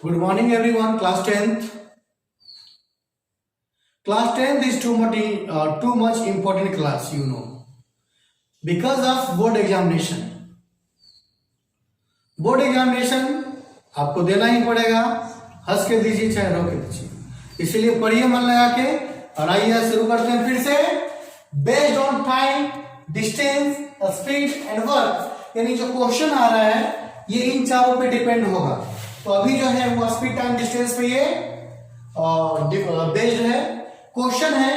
Good morning everyone, class 10th. Class 10th is too much important class, you know. Because of board examination. Board examination आपको देना ही पड़ेगा, हंस के दीजिए चाहे रो के दीजिए, इसलिए पढ़िए मन लगा के। और आइए शुरू करते हैं फिर से। Based on time, distance, speed and work, यानी जो क्वेश्चन आ रहा है ये इन चारों पे डिपेंड होगा। तो अभी जो है वो स्पीड, टाइम, डिस्टेंस पे ये बेस्ड है। क्वेश्चन है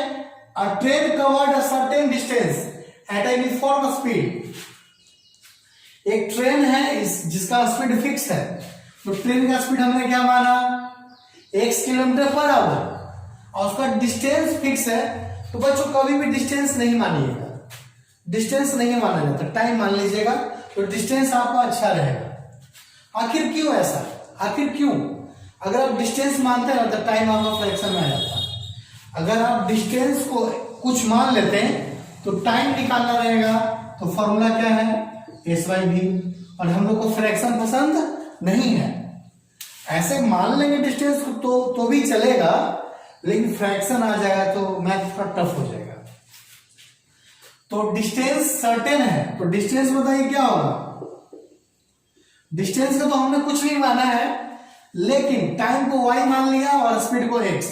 अ train covered a certain distance at a uniform speed. एक ट्रेन है जिसका स्पीड फिक्स है, तो ट्रेन का स्पीड हमने क्या माना, x किलोमीटर पर आवर, और उसका डिस्टेंस फिक्स है। तो बच्चों कभी भी डिस्टेंस नहीं मानिएगा, डिस्टेंस नहीं माना जाता, टाइम मान लीजिएगा, तो डिस्टेंस आपका अच्छा रहेगा। आखिर क्यों ऐसा, आखिर क्यों? अगर आप डिस्टेंस मानते हैं तो टाइम आपका फ्रैक्शन में आ जाता है। अगर आप डिस्टेंस को कुछ मान लेते हैं तो टाइम निकालना रहेगा। तो फॉर्मूला क्या है, S/V, और हम लोग को फ्रैक्शन पसंद नहीं है। ऐसे मान लेंगे डिस्टेंस तो भी चलेगा, लेकिन फ्रैक्शन आ जाएगा तो मैथ थोड़ा टफ हो जाएगा। तो डिस्टेंस सर्टेन है, तो डिस्टेंस बताइए क्या होगा। डिस्टेंस का तो हमने कुछ नहीं माना है, लेकिन टाइम को y मान लिया और स्पीड को x,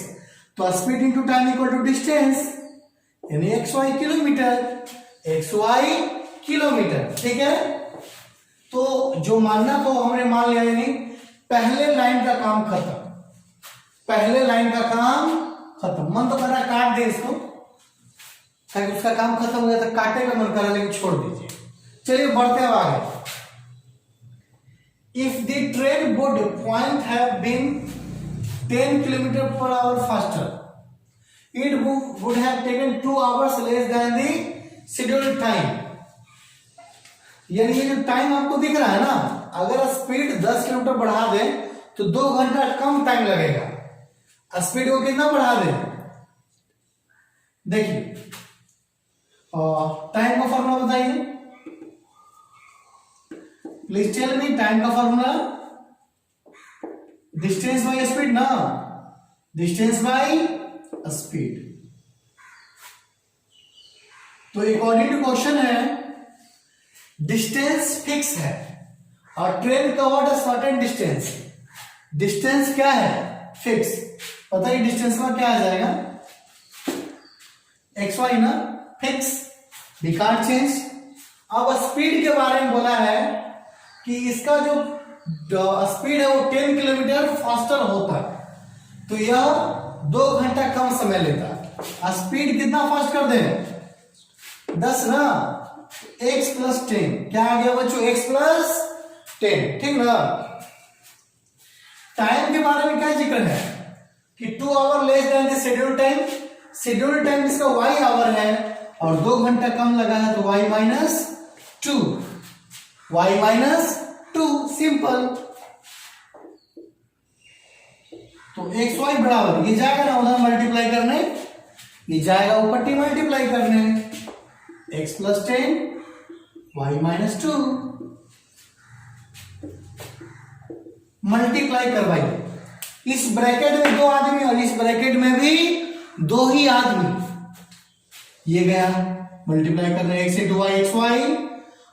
तो speed into time equal to distance, यानी xy किलोमीटर, xy किलोमीटर, ठीक है। तो जो मानना तो हमने मान लिया, यानी पहले लाइन का काम खत्म, पहले लाइन का काम खत्म। मन तो कर रहा है काट दे इसको, ताकि उसका काम खत्म हो गया, तो काटे का मन कर रहा है, लेकिन छोड़ दीजिए। चलिए बढ़ते हैं आगे। If the train would have been 10 km per hour faster, it would have taken 2 hours less than the scheduled time. यानी ये जो टाइम आपको दिख रहा है ना, अगर स्पीड 10 किलोमीटर बढ़ा दें तो 2 घंटा कम टाइम लगेगा। स्पीड को कितना बढ़ा दें, देखिए टाइम का फॉर्मूला बताइए प्लीज टेल मी। टाइम का फॉर्मूला डिस्टेंस बाय स्पीड ना, डिस्टेंस बाय स्पीड। तो अकॉर्डिंग टू क्वेश्चन है डिस्टेंस फिक्स है और train covered a certain distance. Distance क्या है, फिक्स। बताइए डिस्टेंस में क्या आ जाएगा, xy ना, फिक्स, वी कांट चेंज। अब स्पीड के बारे में बोला है कि इसका जो स्पीड है वो 10 किलोमीटर फास्टर होता है, तो यह 2 घंटा कम समय लेता है। स्पीड कितना फास्ट कर दे, 10 ना, x प्लस 10, क्या आ गया बच्चों, x प्लस 10, ठीक ना। टाइम के बारे में क्या जिक्र है कि 2 our less than the schedule time. Schedule time इसका y आवर है और 2 घंटा कम लगा है, तो y minus 2, y minus 2, simple. तो xy बराबर, ये जाएगा ना उधर मल्टीप्लाई करने, ये जाएगा ऊपर टी मल्टीप्लाई करने, x plus 10, y minus 2, multiply करवाइए। इस ब्रैकेट में 2 आदमी और इस ब्रैकेट में भी 2 ही आदमी, ये गया मल्टीप्लाई करने x into y x y,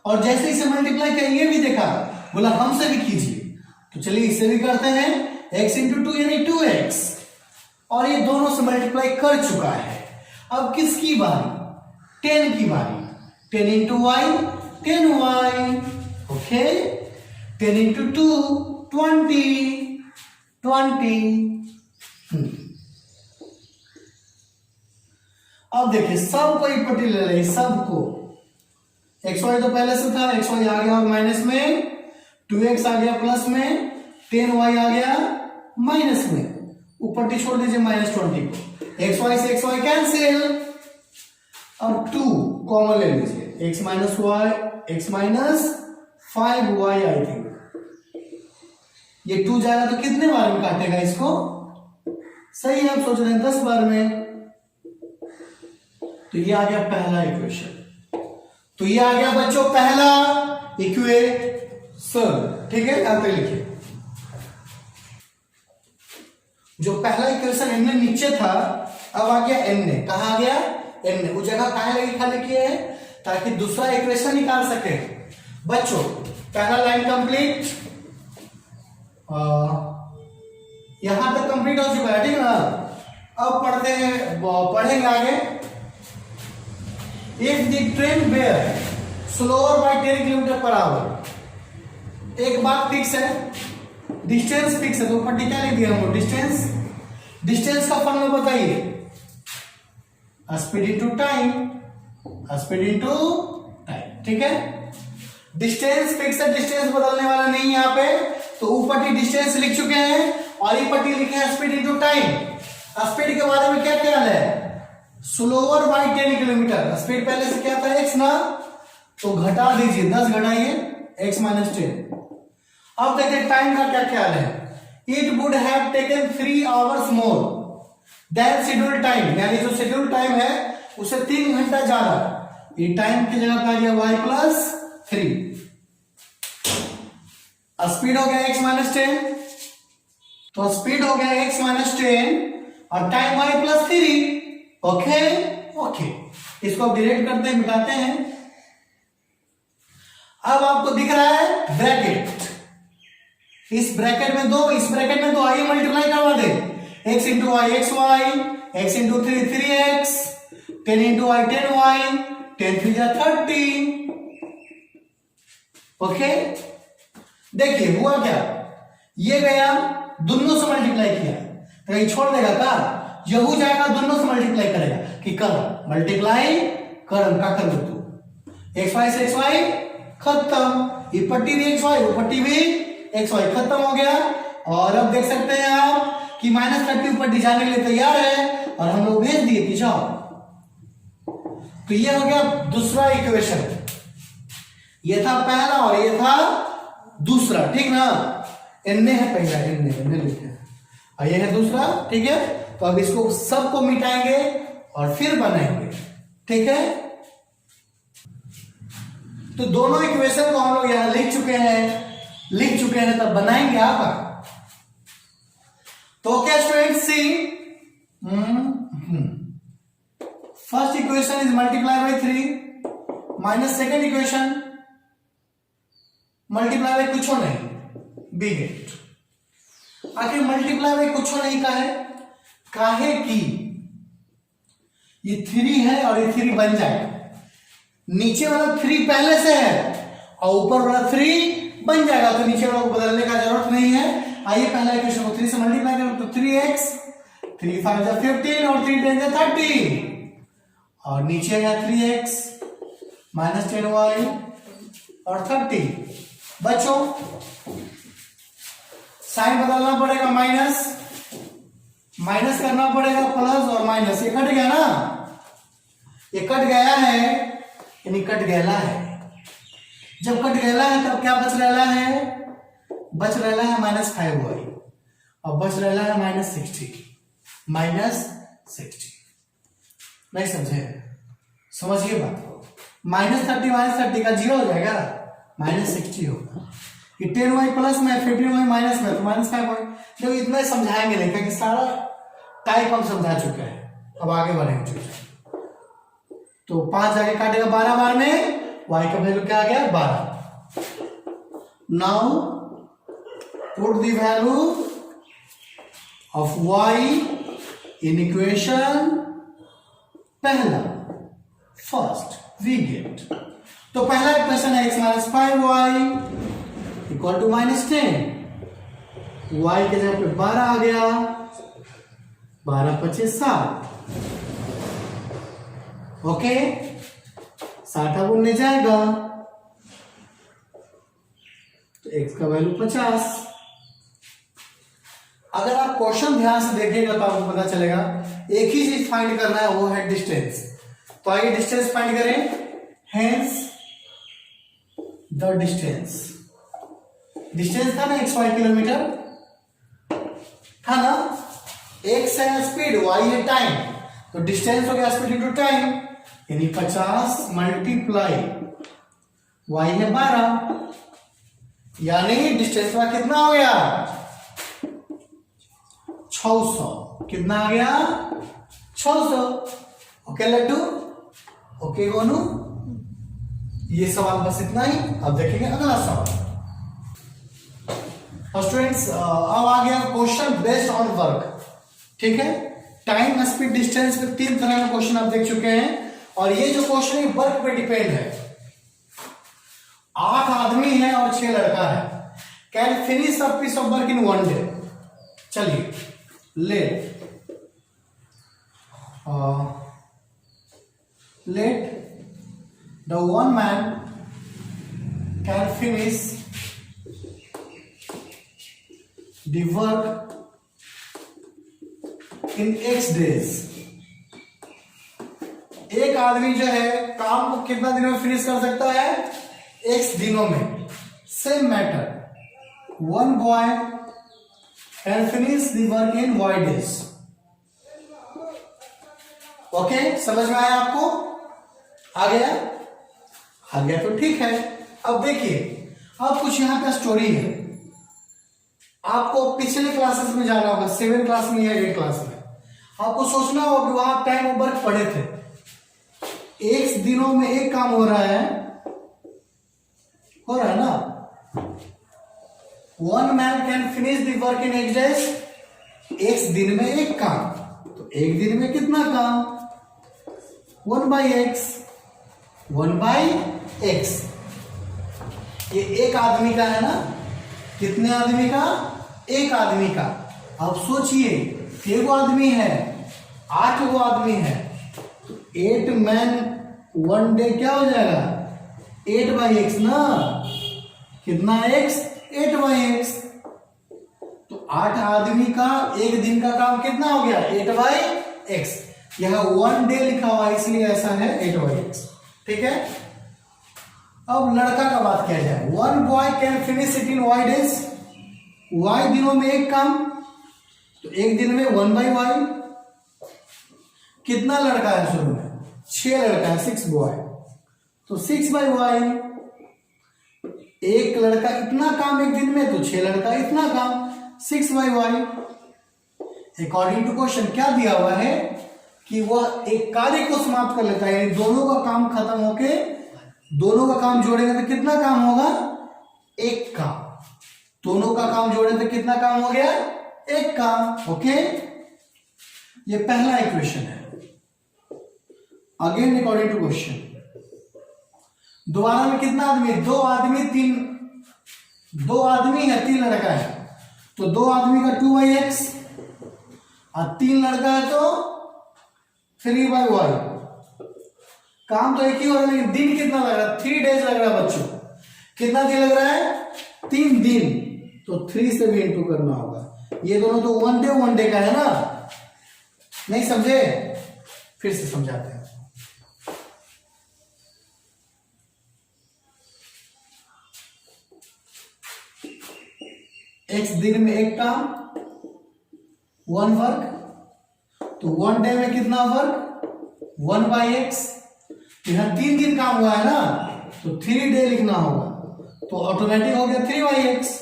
और जैसे इसे मल्टीप्लाई किया ये भी देखा, बोला हमसे भी कीजिए, तो चलिए इससे भी करते हैं, x इंटू 2 यानी 2x, और ये दोनों से मल्टीप्लाई कर चुका है। अब किसकी बारी, 10 की बारी, 10 into y 10y, okay, 10 into 2 20। अब देखिए सबको इक्वली ले रहे, सबको। xy तो पहले से था, xy आ गया और माइनस में, 2x आ गया प्लस में, 10y आ गया माइनस में, ऊपर टी छोड़ दीजिए माइनस 20 को, xy से xy कैंसिल, अब 2 कॉमन ले लीजिए, x minus y, x minus 5y, I think ये 2 जाएगा तो कितने बार में काटेगा इसको, सही है, आप सोच रहे हैं 10 बार में। तो ये आ गया पहला इक्वेशन, तो ये आ गया बच्चों पहला इक्वेशन, ठीक है, आप लिखिए। जो पहला इक्वेशन एन ने नीचे था, अब आ गया एन ने, कहा आ गया एन ने, वो जगह कहाँ लगी खाली किए है ताकि दूसरा इक्वेशन निकाल सके। बच्चों पहला लाइन कंप्लीट, यहां तक कंप्लीट हो चुका है, ठीक है ना। अब पढ़ेंगे आगे। If the train were slower by 10 kilometre per hour, एक बात फिक्स है, डिस्टेंस फिक्स है, तो ऊपर क्या लिख दिया हम, डिस्टेंस। डिस्टेंस का फॉर्मूला बताइए, speed into time, speed into time, ठीक है। डिस्टेंस फिक्स है, डिस्टेंस बदलने वाला नहीं है यहाँ पे, तो ऊपर की डिस्टेंस लिख चुके हैं और ये पट्टी लिखे हैं स्पीड इनटू टाइम। स्पीड के बारे में क्या ख्याल है, स्लोअर बाय 10 किलोमीटर, स्पीड पहले से क्या था x ना, तो घटा दीजिए, 10 घटाइए x माइनस 10। अब देखिए टाइम का क्या ख्याल है, it would have taken 3 hours more than schedule time, यानी जो शेड्यूल टाइम है उसे 3 घंटा ज्यादा, ये टाइम की जगह पर आ गया y प्लस 3, स्पीड हो गया x माइनस 10, तो स्पीड हो गया x माइनस 10 और time y plus 3। Okay okay, इसको डिलीट करते हैं, मिटाते हैं। अब आपको दिख रहा है ब्रैकेट, इस ब्रैकेट में दो, इस ब्रैकेट में दो, आइए मल्टीप्लाई करवा दे, x into y x y, x into 3 3x, 10 into y 10y, 10 3 जा 30। ओके देखिए हुआ क्या, ये गया दोनों से मल्टीप्लाई किया, तो ये छोड़ देगा का, यहू जाएगा दोनों से मल्टीप्लाई करेगा कि कर मल्टीप्लाई कर, का कर दो तू, एक्स वाई से एक्स वाई खत्म, ये पट्टी भी एक्स वाई, वो पट्टी भी एक्स वाई, खत्म हो गया। और अब देख सकते हैं आप कि -30 ऊपर जाने के लिए तैयार है और हम लोग भेज दिए कि जाओ। तो ये हो गया दूसरा इक्वेशन, ये था पहला और ये था दूसरा, ठीक ना। एन है पहला, एन लिखे और ये है दूसरा, ठीक है। तो अब इसको सबको मिटाएंगे और फिर बनाएंगे, ठीक है। तो दोनों इक्वेशन को हम लोग यहां लिख चुके हैं, तब बनाएंगे आप। तो क्या student C, first equation is multiply by 3 minus second equation multiply by कुछ नहीं, बी गेट। आखिर मल्टीप्लाई बाय कुछ नहीं काहे कि ये 3 है और ये 3 बन जाएगा, नीचे वाला 3 पहले से है और ऊपर वाला 3 बन जाएगा, तो नीचे वाला को बदलने का जरूरत नहीं है। आइए पहला इक्वेशन को 3 से मल्टीप्लाई करें, तो 3x, 3 5 जा 15 और 3 10 जा 30, और नीचे आया 3x माइनस 10y और 30। बच्चों साइन बदलना पड़ेगा, माइनस करना पड़ेगा, प्लस और माइनस, ये कट गया ना, ये कट गया है यानी कट गया है। जब कट गया है तब क्या बच रहा है, -5y और बच रहा है -60, नहीं समझे, समझिए बात को, -30 का 0 हो जाएगा, -60 होगा। ये 10y प्लस में 15y माइनस में, तो -5y। जब इतना ही समझाएंगे नहीं, क्योंकि सारा टाइप हम समझा चुके हैं, अब आगे बढ़ेंगे। तो 5 आगे काटेगा 12 बार में, y का वैल्यू क्या आ गया 12। Now put the value of y in equation पहला, फर्स्ट वी गेट। तो पहला इक्वेशन है x minus 5y equal to -10, y के जगह पे 12 आ गया, 12 25 60, ओके 60 अब उड़ने जाएगा, तो x का वैल्यू 50। अगर आप क्वेश्चन ध्यान से देखिएगा तो आपको पता चलेगा एक ही चीज फाइंड करना है, वो है डिस्टेंस। तो आइए डिस्टेंस फाइंड करें, हेंस द डिस्टेंस था ना xy किलोमीटर था ना, x है स्पीड, y है टाइम, तो डिस्टेंस हो गया स्पीड इनटू टाइम, यानी 50 मल्टीप्लाई y है 12, यानी डिस्टेंस का कितना हो गया 600। कितना आ गया? 600। ओके लड्डू, ओके गोनू, ये सवाल बस इतना ही। अब देखेंगे अगला सवाल। स्टूडेंट्स अब आ गया क्वेश्चन बेस्ड ऑन वर्क। ठीक है, टाइम स्पीड डिस्टेंस पे 3 तरह के क्वेश्चन आप देख चुके हैं, और ये जो क्वेश्चन है वर्क पे डिपेंड है। 8 आदमी है और 6 लड़का है। Can finish a piece of work in 1 day. चलिए let the one man can finish the work in X days। एक आदमी जो है काम को कितना दिनों में फिनिश कर सकता है? X दिनों में। Same matter, one boy can finish the work in Y days। Okay, समझ में आया आपको? आ गया? आ गया तो ठीक है। अब देखिए, अब कुछ यहां पे स्टोरी है। आपको पिछले क्लासेस में जाना होगा, 7 क्लास में या 8 क्लास में। आपको सोचना होगा कि वहां टाइम ऑफ वर्क पढ़े थे। एक दिनों में एक काम हो रहा है ना। 1 man can finish the work in X days। एक दिन में एक काम, तो एक दिन में कितना काम? 1/x। 1/x। ये एक आदमी का है ना। कितने आदमी का? एक आदमी का। अब सोचिए, एक आदमी है, 8 गो आदमी है, तो 8 मैन 1 डे क्या हो जाएगा? 8/x ना। कितना x? 8/x। तो 8 आदमी का एक दिन का काम कितना हो गया? 8/x। यह 1 डे लिखा हुआ है, इसलिए ऐसा है 8/x। ठीक है, अब लड़का का बात किया जाए। 1 boy can finish it in Y days। Y दिनों में एक काम, तो एक दिन में 1/y। कितना लड़का है शुरू में? 6 लड़का है, 6 boy, तो 6/y। एक लड़का इतना काम एक दिन में, तो 6 लड़का इतना काम, 6/y। अकॉर्डिंग टू क्वेश्चन क्या दिया हुआ है कि वह एक कार्य को समाप्त कर लेता है, यानी दोनों का काम खत्म होके दोनों का काम जोड़ेंगे तो कितना काम होगा? एक काम। दोनों का काम जोड़े तो कितना काम हो गया? एक काम। ओके, ये पहला इक्वेशन है। अगेन अकॉर्डिंग टू क्वेश्चन, दोबारा में कितना आदमी है? 2 आदमी 3 लड़का है, तो 2 आदमी का 2/x, और 3 लड़का है तो 3/y। काम तो एक ही हो रहा है, लेकिन दिन कितना लग रहा है? 3 डेज लग रहा है बच्चों। कितना दिन लग रहा है? 3 दिन, तो 3 से भी इंटू करना होगा। ये दोनों तो 1 डे का है ना। नहीं समझे? फिर से समझाते हैं। X दिन में एक काम, 1 वर्क, तो 1 डे में कितना वर्क? 1/x। यहां 3 दिन काम हुआ है ना, तो 3 डे लिखना होगा, तो ऑटोमेटिक हो गया 3/x।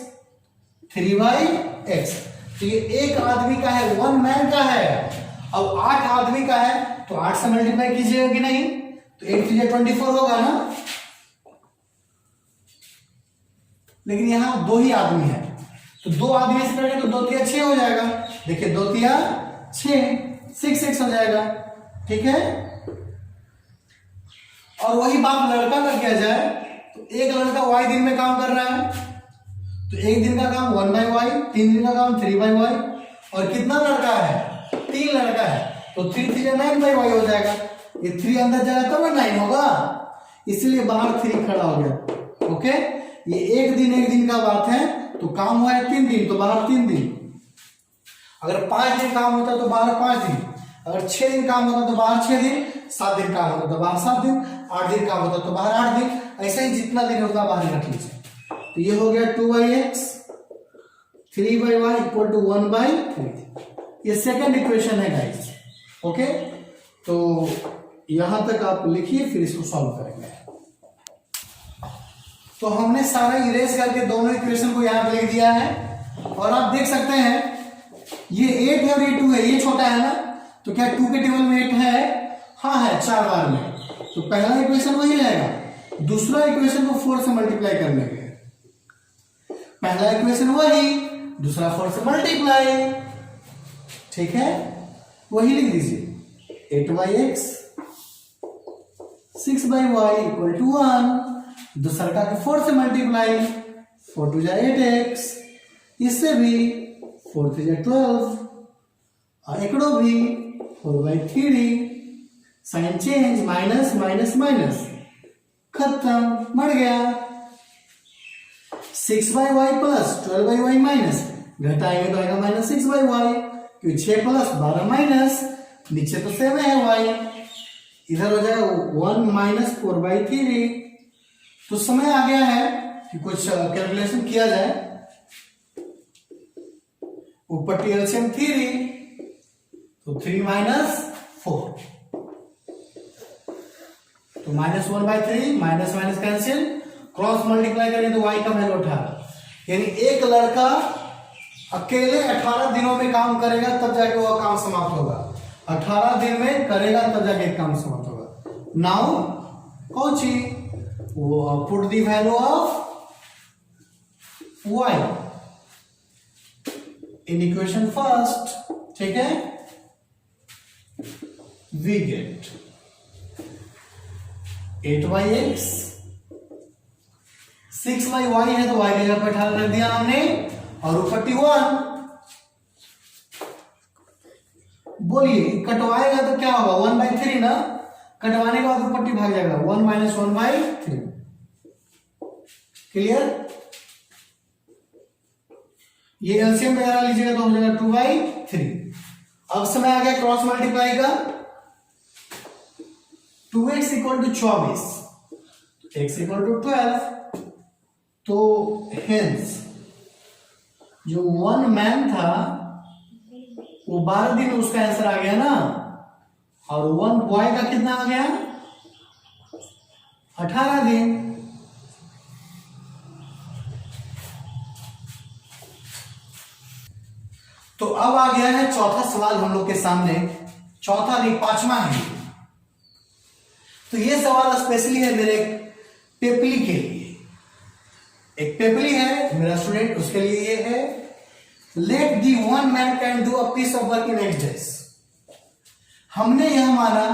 3/x। तो ये एक आदमी का है, 1 मैन का है। अब 8 आदमी का है, तो 8 से मल्टीप्लाई कीजिएगा कि नहीं? तो 8 3 24 होगा ना। लेकिन यहां 2 ही आदमी है, तो 2 आदमी से करेंगे तो 2 3 6 हो जाएगा। देखिए 2 3 6, 6x हो जाएगा। ठीक है, और वही बात लड़का का किया जाए, तो एक लड़का y दिन में काम कर रहा है, तो एक दिन का काम 1/y, 3 दिन का काम 3/y, और कितना लड़का है? 3 लड़का है, तो 3 3 9/y हो जाएगा। ये 3 अंदर जाएगा तब 9 होगा, इसलिए बाहर 3 खड़ा हो गया। ओके, ये एक दिन का बात है, तो काम हुआ है 3 दिन, तो बाहर 3 दिन। अगर 5 दिन काम होता तो बाहर 5 दिन, अगर 6 दिन काम होता तो बाहर 6 दिन, 7 दिन काम होता तो बाहर 7 दिन, 8 दिन काम होता तो बाहर 8 दिन, ऐसे ही जितना दिन होता बाहर रख लीजिए। तो ये हो गया 2/x, 3/y इक्वल टू 1/3। ये सेकंड इक्वेशन है गाइस। ओके, तो यहां तक आप लिखिए, फिर इसको सॉल्व करेंगे। तो हमने सारा इरेज करके दोनों इक्वेशन को यहां पे लिख दिया है, और आप देख सकते हैं ये 8 है और ये 2 है, ये छोटा है ना, तो क्या 2 के टेबल में 8 है? हाँ है, 4 बार में। तो पहला इक्वेशन वही रहेगा, दूसरा इक्वेशन को 4 से मल्टीप्लाई करने के, पहला इक्वेशन वही, दूसरा 4 से मल्टीप्लाई, ठीक है, वही लिख दीजिए। 8y(x) 6y इक्वल टू 1, दूसरा का 4 से मल्टीप्लाई, 4 2 जा 8x, इससे भी 4 3 जा 12, और एकड़ो भी 4/3, sign change, minus minus minus, खत्म, मर गया। 6y प्लस 12y माइनस, घटाएंगे तो आएगा माइनस 6y, क्योंकि 6 प्लस 12 माइनस, नीचे तो 7 है y, इधर हो जाएगा 1 माइनस 4/3। तो समय आ गया है कि कुछ कैलकुलेशन किया जाए। ऊपर एलसीएम 3, तो 3 माइनस 4, तो -1/3, minus minus cancel, cross multiply करें तो y का वैल्यू 18। यानी एक लड़का अकेले 18 दिनों में काम करेगा तब जाके वह काम समाप्त होगा, 18 दिन में करेगा तब जाके काम समाप्त होगा। नाउ कौची, वो put the value of y in equation first, ठीक है, वी गेट 8y(x) 6y है तो y की जगह पर 18 रख दिया हमने, और ऊपर 1। बोलिए कटवाएगा तो क्या होगा, 1/3 ना, कटवाने के बाद ऊपर भाग जाएगा, 1 माइनस 1/3। क्लियर? ये एलसीएम वगैरह लीजिएगा तो हो जाएगा 2/3। अब समय आ गया क्रॉस मल्टीप्लाई का, 2x equal to 24, x equal to 12, तो हेंस जो 1 मैन था वो 12 दिन उसका आंसर आ गया ना, और 1 बॉय का कितना आ गया, 18 दिन। तो अब आ गया है चौथा सवाल हम लोग के सामने, चौथा नहीं पांचवा है। तो ये सवाल स्पेशली है मेरे पेपली के लिए, एक पेपली है मेरा स्टूडेंट, उसके लिए ये है, let the 1 man can do a piece of work in 8 days। हमने यह माना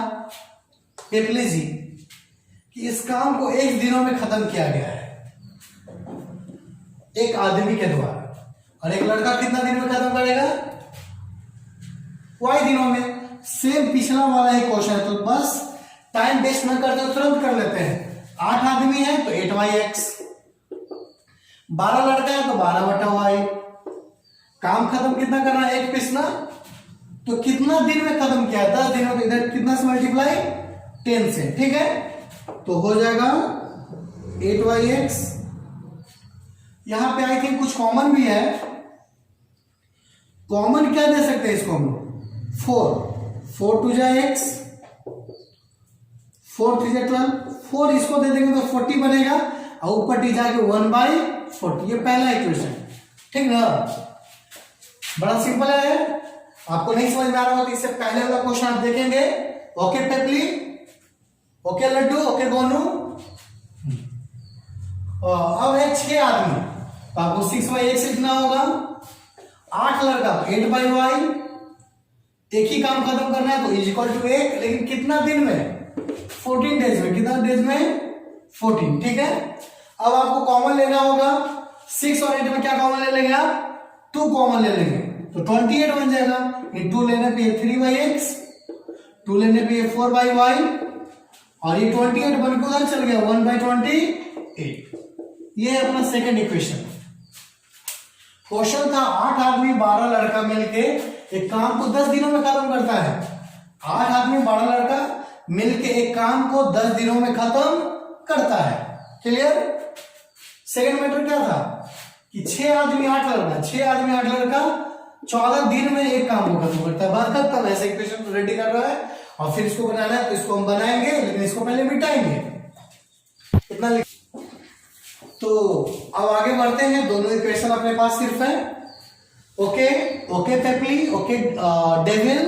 पेपली जी कि इस काम को 1 दिनों में खत्म किया गया है एक आदमी के द्वारा, और एक लड़का कितना दिन में खत्म करेगा, y दिनों में। सेम पिछला वाला ही क्वेश्चन है, तो बस टाइम वेस्ट न करते हुए तुरंत कर लेते हैं। 8 आदमी है तो 8y(x), 12 लड़का है तो 12/y। काम खत्म कितना करना है, एक पिसना, तो कितना दिन में खत्म किया, 10 दिनों में। इधर कितना से मल्टीप्लाई, 10 से, ठीक है, तो हो जाएगा 8y(x). यहां पे आई थिंक कुछ कॉमन भी है, कॉमन क्या दे सकते हैं इसको हम लोग, 4 2 जा x, 4 3 जा 12, 4 इसको दे देंगे तो 40 बनेगा, और ऊपर टी जाके 1/40। ये पहला इक्वेशन, ठीक ना, बड़ा सिंपल है। आपको नहीं समझ में आ रहा हो तो इससे पहले वाला क्वेश्चन आप देखेंगे। ओके पेपली, ओके लड्डू, ओके गोनू। अब है 6 आदमी, तो आपको 6/x लिखना होगा। 8 लड़का 8/y, एक ही काम खत्म करना है तो इज इक्वल टू 1, लेकिन कितना दिन में, 14 डेज में। कितना डेज में, 14, ठीक है। अब आपको कॉमन लेना होगा, 6 और 8 में क्या कॉमन ले लेंगे आप, 2 कॉमन ले लेंगे तो 28 बन जाएगा। ये 2 लेने पे 3/x, 2 लेने पे 4/y, और ये 28 बन के उधर चल गया 1/28। ये है अपना सेकंड इक्वेशन। क्वेश्चन था 8 आदमी 12 लड़का मिलके एक काम को 10 दिनों में खत्म करता है। 8 आदमी 12 लड़का मिलके एक काम को 10 दिनों में खत्म करता है। क्लियर? सेकंड मैटर क्या था कि 6 आदमी 8 लड़का, 6 आदमी 8 लड़का 14 दिन में एक काम को खत्म करता है। बात खत्म। ऐसे इक्वेशन रेडी कर रहा है और फिर इसको बनाना है, तो इसको हम बनाएंगे, लेकिन इसको पहले मिटाएंगे। इतना तो अब आगे बढ़ते हैं। दोनों इक्वेशन अपने पास सिर्फ है, ओके ओके पेपली, okay devil,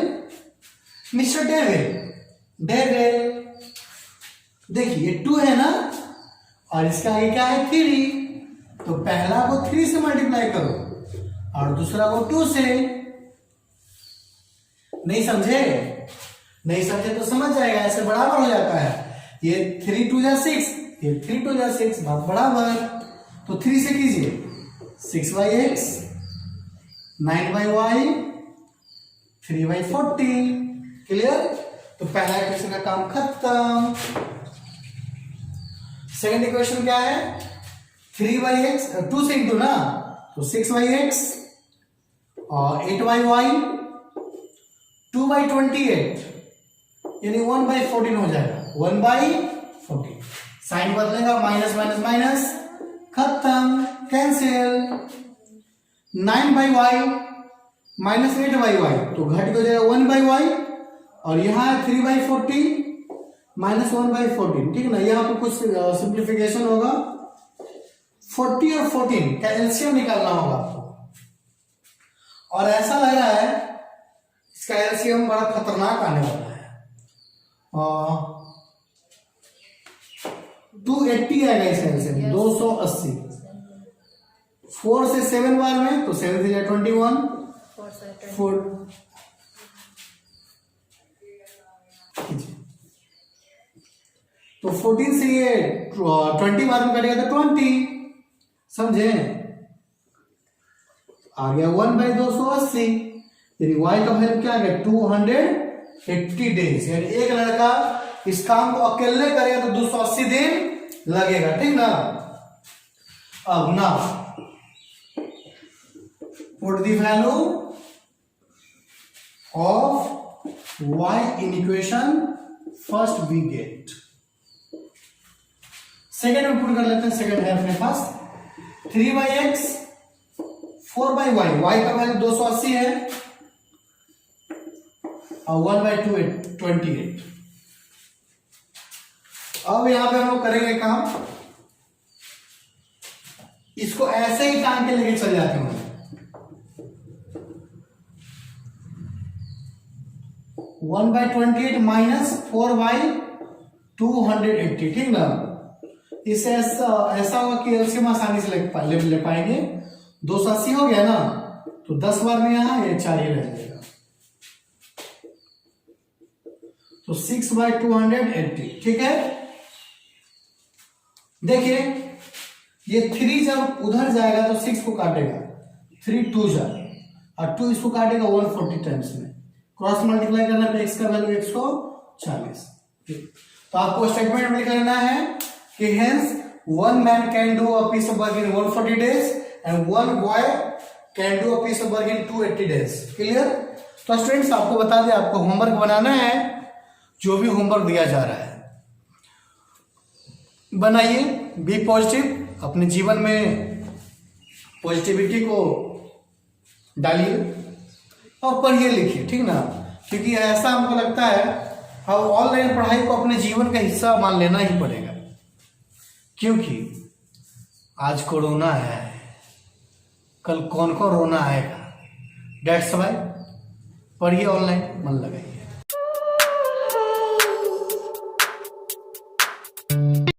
mister devil, devil. देखिए 2 है ना, और इसका आगे क्या है 3, तो पहला को 3 से मल्टीप्लाई करो और दूसरा को 2 से। नहीं समझे? नहीं समझे तो समझ जाएगा, ऐसे बराबर हो जाता है। ये 3 2 जा 6, ये 3 2 जा 6, बात बराबर। तो 3 से कीजिए 6/x, 9/y, 3/40। क्लियर? तो पहला इक्वेशन का काम खत्म। सेकेंड इक्वेशन क्या है? 3/x, 2 से इंटू ना, तो 6/x और 8/y, 2/28, यानी 1/14 हो जाएगा। 1/14 साइन बदलेगा, माइनस माइनस माइनस, खत्म, कैंसिल। 9/y माइनस 8/y, तो घट के हो जाएगा 1/y, और यहाँ 3/40 माइनस 1/14। ठीक है ना, यहाँ पे कुछ सिंप्लीफिकेशन होगा। 40 और 14 का एलसीएम निकालना होगा आपको, और ऐसा लग रहा है इसका एलसीएम बड़ा खतरनाक आने वाला है। 280 आएगा इसका एलसीएम, 280। 4 से 7 बार में, तो 7 से 21, 4 तो 14 से ये 20 बार में कटेगा तो 20, समझे? आ गया 1/280। यानी y का वैल्यू क्या आ गया 280 डेज। यानी एक लड़का इस काम को अकेले करेगा तो 280 दिन लगेगा। ठीक ना? अब ना put the value of y in equation first we get. Second में पुट कर लेते हैं, सेकेंड है अपने पास 3/x, 4/y, y का वैल्यू 280 है और 1/28। अब यहां पे हम लोग करेंगे काम, इसको ऐसे ही टांग के लेके चल जाते हैं। 1/28 माइनस 4/280। ठीक ना? इससे ऐसा होगा कि एलसीएम आसानी से ले पाएंगे। 280 हो गया ना, तो 10 बार में यहां ये 4 ही रह जाएगा, तो 6/280। ठीक है? देखिए ये 3 जब उधर जाएगा तो 6 को काटेगा, 3 2 जा, और 2 इसको काटेगा 140 टाइम्स में। क्रॉस मल्टीप्लाई करने पे x का वैल्यू 140। तो आपको स्टेटमेंट में लिख लेना है कि hence one man can do a piece of work in 140 days and one boy can do a piece of work in 280 days। Clear? तो स्टूडेंट्स आपको बता दें, आपको होमवर्क बनाना है, जो भी होमवर्क दिया जा रहा है बनाइए, बी पॉजिटिव, अपने जीवन में पॉजिटिविटी को डालिए और पढ़िए लिखिए। ठीक ना? क्योंकि ऐसा हमको लगता है हम ऑनलाइन पढ़ाई को अपने जीवन का हिस्सा मान लेना ही पड़ेगा, क्योंकि आज कोरोना है, कल कौन कौन रोना आएगा। डेट्स वाई पढ़िए, ऑनलाइन मन लगाइए।